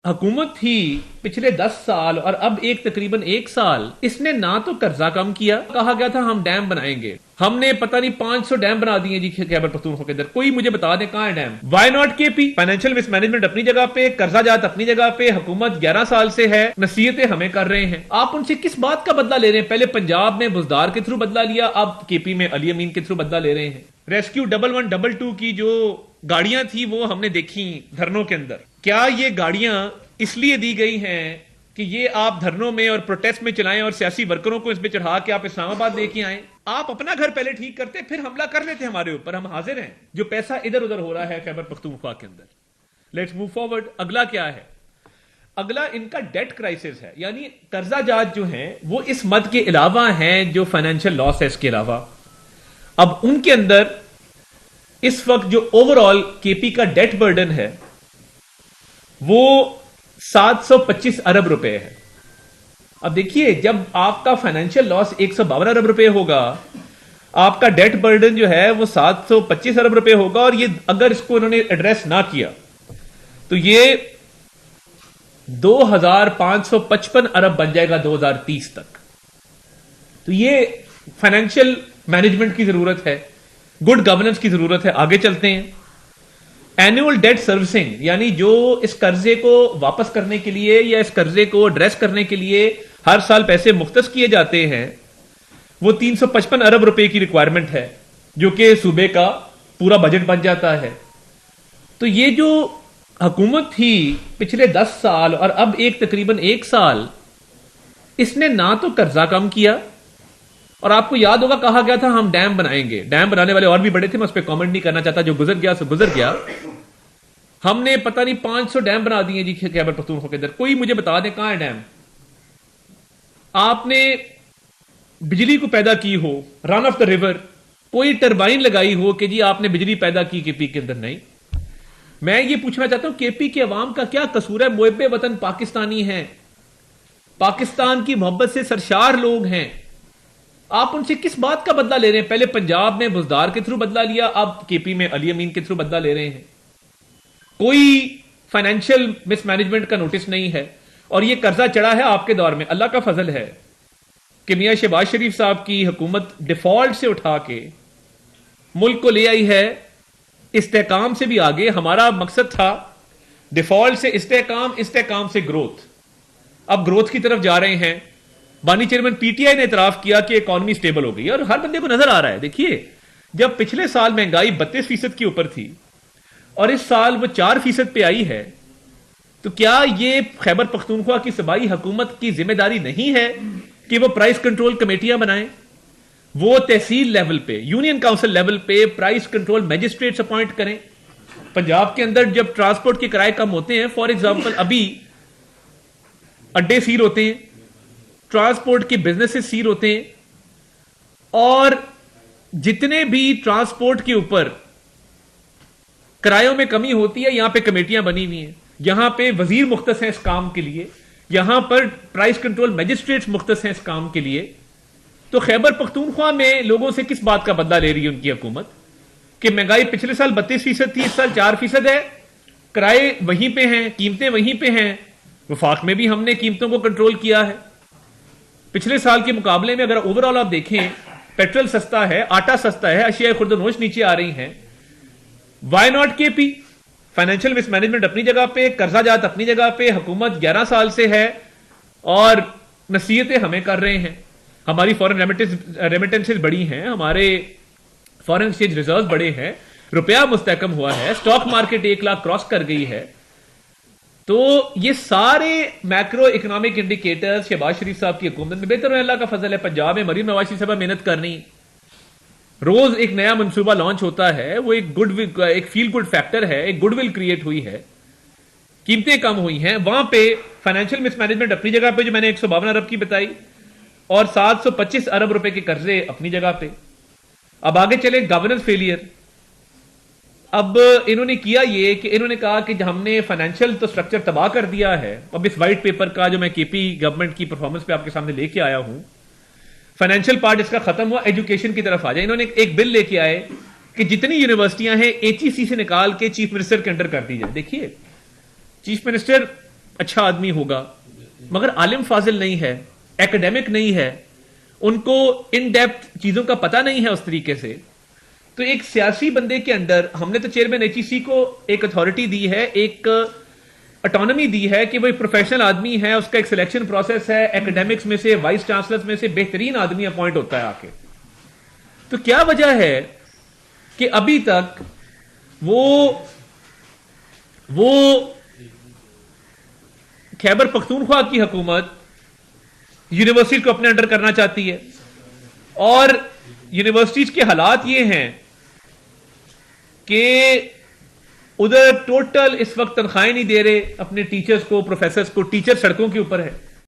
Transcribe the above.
حکومت تھی پچھلے 10 سال اور اب تقریباً 1 سال اس نے نہ تو قرضہ کم کیا. کہا گیا تھا ہم ڈیم بنائیں گے, ہم نے پتہ نہیں 500 ڈیم بنا دیے جی خیبر پختونخوا کے اندر. کوئی مجھے بتا دیں کہاں ہے ڈیم؟ وائی ناٹ کے پی؟ فائنینشیل مس مینجمنٹ اپنی جگہ پہ, قرضہ جات اپنی جگہ پہ, حکومت 11 سال سے ہے, نصیحتیں ہمیں کر رہے ہیں. آپ ان سے کس بات کا بدلہ لے رہے ہیں؟ پہلے پنجاب میں بزدار کے تھرو بدلہ لیا, اب کے پی میں علی امین کے تھرو بدلہ لے رہے ہیں. ریسکیو 1112 کی جو گاڑیاں تھی وہ ہم نے دیکھی دھرنوں کے اندر. کیا یہ گاڑیاں اس لیے دی گئی ہیں کہ یہ آپ دھرنوں میں اور پروٹیسٹ میں چلائیں اور سیاسی ورکروں کو اس میں چڑھا کے آپ اسلام آباد لے کے آئیں؟ آپ اپنا گھر پہلے ٹھیک کرتے پھر حملہ کر لیتے ہمارے اوپر. ہم حاضر ہیں. جو پیسہ ادھر ادھر ہو رہا ہے خیبر پختونخوا کے اندر. Let's move forward. اگلا کیا ہے؟ اگلا ان کا ڈیٹ کرائسس ہے, یعنی قرضہ جات جو ہیں وہ اس مد کے علاوہ ہیں جو فائنینشیل لاس ہے اس کے علاوہ. اب ان کے اندر اس وقت جو اوور آل کے پی کا ڈیٹ برڈن ہے وہ 725 ارب روپے ہے. اب دیکھیے جب آپ کا فائنینشیل لاس 152 ارب روپے ہوگا, آپ کا ڈیٹ برڈن جو ہے وہ 725 ارب روپے ہوگا, اور یہ اگر اس کو انہوں نے ایڈریس نہ کیا تو یہ 2555 ارب بن جائے گا 2030 تک. تو یہ فائنینشیل مینجمنٹ کی ضرورت ہے, گڈ گورننس کی ضرورت ہے. آگے چلتے ہیں. اینوئل ڈیٹ سروسنگ, یعنی جو اس قرضے کو واپس کرنے کے لیے یا اس قرضے کو ایڈریس کرنے کے لیے ہر سال پیسے مختص کیے جاتے ہیں, وہ 355 ارب روپے کی ریکوائرمنٹ ہے, جو کہ صوبے کا پورا بجٹ بن جاتا ہے. تو یہ جو حکومت تھی پچھلے 10 سال اور اب تقریباً 1 سال اس نے نہ تو قرضہ کم کیا, اور آپ کو یاد ہوگا کہا گیا تھا ہم ڈیم بنائیں گے. ڈیم بنانے والے اور بھی بڑے تھے, میں اس پہ کامنٹ نہیں کرنا چاہتا, جو گزر گیا سو گزر گیا. ہم نے پتہ نہیں 500 ڈیم بنا دیے جی خیبر پختونخوا کے اندر. کوئی مجھے بتا دیں کہاں ہے ڈیم؟ آپ نے بجلی کو پیدا کی ہو رن آف دا ریور, کوئی ٹربائن لگائی ہو کہ جی آپ نے بجلی پیدا کی کے پی کے اندر؟ نہیں. میں یہ پوچھنا چاہتا ہوں کے پی کے عوام کا کیا قصور ہے؟ محب وطن پاکستانی ہیں, پاکستان کی محبت سے سرشار لوگ ہیں. آپ ان سے کس بات کا بدلہ لے رہے ہیں؟ پہلے پنجاب میں بزدار کے تھرو بدلہ لیا, اب کے پی میں علی امین کے تھرو بدلہ لے رہے ہیں. کوئی فائنینشیل مس مینجمنٹ کا نوٹس نہیں ہے, اور یہ قرضہ چڑھا ہے آپ کے دور میں. اللہ کا فضل ہے کہ میاں شہباز شریف صاحب کی حکومت ڈیفالٹ سے اٹھا کے ملک کو لے آئی ہے استحکام سے بھی آگے. ہمارا مقصد تھا ڈیفالٹ سے استحکام, استحکام سے گروتھ. اب گروتھ کی طرف جا رہے ہیں. بانی چیئرمین پی ٹی آئی نے اعتراف کیا کہ اکانومی سٹیبل ہو گئی, اور ہر بندے کو نظر آ رہا ہے. دیکھیے جب پچھلے سال مہنگائی 32% کے اوپر تھی اور اس سال وہ 4% پہ آئی ہے, تو کیا یہ خیبر پختونخوا کی صوبائی حکومت کی ذمہ داری نہیں ہے کہ وہ پرائس کنٹرول کمیٹیاں بنائیں؟ وہ تحصیل لیول پہ, یونین کاؤنسل لیول پہ پرائس کنٹرول میجسٹریٹس اپوائنٹ کریں. پنجاب کے اندر جب ٹرانسپورٹ کے کرائے کم ہوتے ہیں, فار ایگزامپل ابھی اڈے سیر ہوتے ہیں, ٹرانسپورٹ کے بزنس سیر ہوتے ہیں, اور جتنے بھی ٹرانسپورٹ کے اوپر کرایوں میں کمی ہوتی ہے یہاں پہ کمیٹیاں بنی ہوئی ہیں, یہاں پہ وزیر مختص ہیں اس کام کے لیے, یہاں پر پرائس کنٹرول میجسٹریٹس مختص ہیں اس کام کے لیے. تو خیبر پختونخوا میں لوگوں سے کس بات کا بدلہ لے رہی ہے ان کی حکومت کہ مہنگائی پچھلے سال 32% تھی, اس سال 4% ہے, کرائے وہیں پہ ہیں, قیمتیں وہیں پہ ہیں. وفاق میں بھی ہم نے قیمتوں کو کنٹرول کیا ہے. پچھلے سال کے مقابلے میں اگر اوور آل آپ دیکھیں, پیٹرول سستا ہے, آٹا سستا ہے, اشیاء خرد و نوش نیچے آ رہی ہیں. وائی ناٹ کے پی؟ فائنینشیل مس مینجمنٹ اپنی جگہ پہ, قرضہ جات اپنی جگہ پہ, حکومت 11 سال سے ہے اور نصیحتیں ہمیں کر رہے ہیں. ہماری فورن ریمیٹنسز بڑی ہیں, ہمارے فورن ایکسچینج ریزرو بڑے ہیں, روپیہ مستحکم ہوا ہے, اسٹاک مارکیٹ 1 لاکھ کراس کر گئی ہے. تو یہ سارے میکرو اکنامک انڈیکیٹر شہباز شریف صاحب کی حکومت میں بہتر ہے. اللہ کا فضل ہے. پنجاب میں مریم نواز شریف صاحب محنت کر رہی, روز ایک نیا منصوبہ لانچ ہوتا ہے, وہ ایک فیل گڈ فیکٹر ہے, ایک گڈ ول کریٹ ہوئی ہے, قیمتیں کم ہوئی ہیں. وہاں پہ فائنینشیل مس مینجمنٹ اپنی جگہ پہ جو میں نے 152 ارب کی بتائی, اور 725 ارب روپے کے قرضے اپنی جگہ پہ. اب آگے چلے گورننس فیلئر. اب انہوں نے کیا یہ کہ انہوں نے کہا کہ ہم نے فائنینشیل تو سٹرکچر تباہ کر دیا ہے. اب اس وائٹ پیپر کا جو میں کے پی گورنمنٹ کی پرفارمنس پہ آپ کے سامنے لے کے آیا ہوں, فائنینشیل پارٹ اس کا ختم ہوا, ایجوکیشن کی طرف آ جائے. انہوں نے ایک بل لے کے آئے کہ جتنی یونیورسٹیاں ہیں ایچ ای سی سے نکال کے چیف منسٹر کے انڈر کر دی جائے. دیکھیے چیف منسٹر اچھا آدمی ہوگا مگر عالم فاضل نہیں ہے، ایکڈیمک نہیں ہے، ان کو ان ڈیپتھ چیزوں کا پتہ نہیں ہے اس طریقے سے، تو ایک سیاسی بندے کے اندر ہم نے تو چیئرمین ایچ ای سی کو ایک اتھارٹی دی ہے، ایک اٹانومی دی ہے کہ وہ ایک پروفیشنل آدمی ہے، اس کا ایک سلیکشن پروسیس ہے، ایکڈیمکس میں سے وائس چانسلرز میں سے بہترین آدمی اپوائنٹ ہوتا ہے آ کے. تو کیا وجہ ہے کہ ابھی تک وہ خیبر پختونخوا کی حکومت یونیورسٹی کو اپنے انڈر کرنا چاہتی ہے، اور یونیورسٹیز کے حالات یہ ہیں کہ ادھر ٹوٹل اس وقت تنخواہیں نہیں دے رہے اپنے ٹیچرز کو، پروفیسرز کو، ٹیچر سڑکوں کے اوپر ہے.